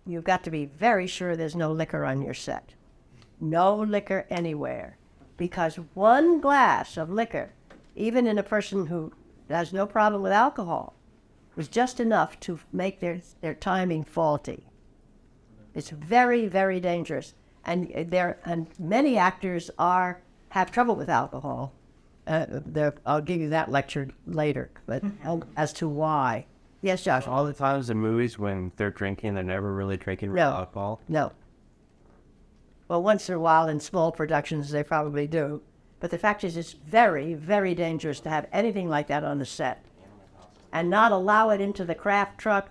you've got to be very sure there's no liquor on your set. No liquor anywhere. Because one glass of liquor, even in a person who has no problem with alcohol, was just enough to make their timing faulty. It's very, very dangerous. And many actors have trouble with alcohol. I'll give you that lecture later, but as to why. Yes, Josh? All the times in movies when they're drinking, they're never really drinking real alcohol? No. Well, once in a while in small productions, they probably do. But the fact is, it's very, very dangerous to have anything like that on the set. And not allow it into the craft truck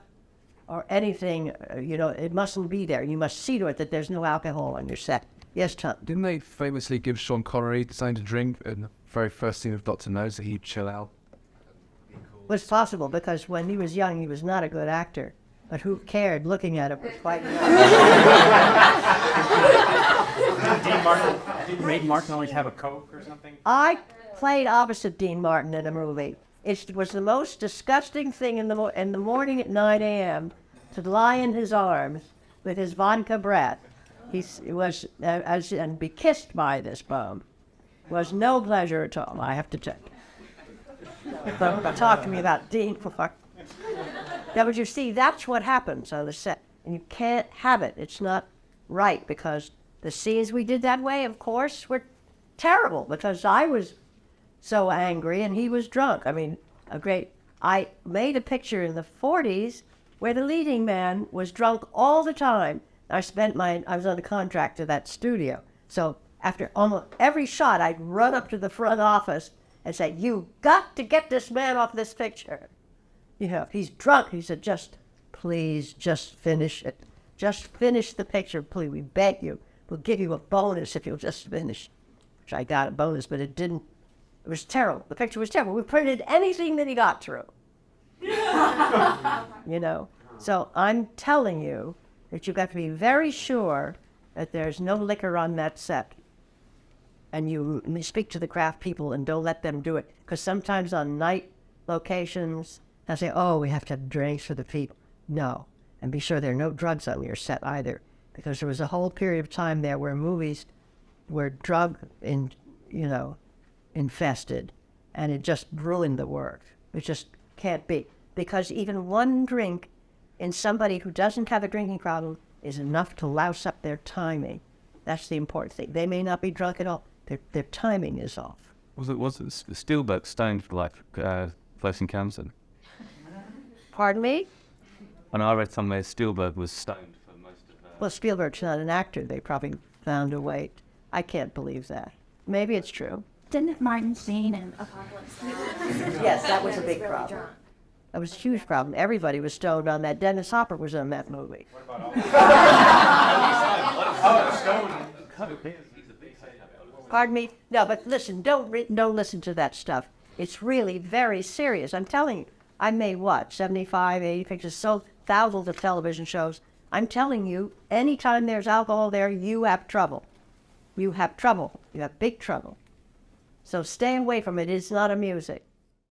or anything, it mustn't be there. You must see to it that there's no alcohol on your set. Yes, Tom? Didn't they famously give Sean Connery something to drink in the very first scene of Dr. No, so he'd chill out? It was possible, because when he was young, he was not a good actor. But who cared? Looking at him was quite Did Martin always have a Coke or something? I played opposite Dean Martin in a movie. It was the most disgusting thing in the morning at 9 a.m. to lie in his arms with his vodka breath. And be kissed by this bum. Was no pleasure at all, I have to tell you. But talk to me about Dean. Now, but you see, that's what happens on the set. And you can't have it. It's not right, because the scenes we did that way, of course, were terrible, because I was so angry and he was drunk. I mean, I made a picture in the 40s where the leading man was drunk all the time. I was on a contract to that studio. So after almost every shot, I'd run up to the front office and say, "You got to get this man off this picture. If he's drunk." He said, "Please, just finish it. Just finish the picture, please. We beg you. We'll give you a bonus if you'll just finish." Which I got a bonus, but it didn't. It was terrible. The picture was terrible. We printed anything that he got through. So I'm telling you that you've got to be very sure that there's no liquor on that set. And you speak to the craft people and don't let them do it. Because sometimes on night locations, they'll say, "Oh, we have to have drinks for the people." No. And be sure there are no drugs on your set either. Because there was a whole period of time there where movies were infested. And it just ruined the work. It just can't be. Because even one drink in somebody who doesn't have a drinking problem is enough to louse up their timing. That's the important thing. They may not be drunk at all. Their timing is off. Was it Spielberg stoned for Close Encounters? Pardon me? And I read somewhere Spielberg was stoned for most of that. Well, Spielberg's not an actor. They probably found a way. I can't believe that. Maybe it's true. Didn't Martin sing in Apocalypse Now? Yes, that was a big problem. That was a huge problem. Everybody was stoned on that. Dennis Hopper was on that movie. What about all Pardon me? No, but listen, don't listen to that stuff. It's really very serious. I'm telling you, I made 75, 80 pictures, sold thousands of television shows. I'm telling you, anytime there's alcohol there, you have trouble. You have trouble. You have big trouble. So stay away from it. It's not amusing.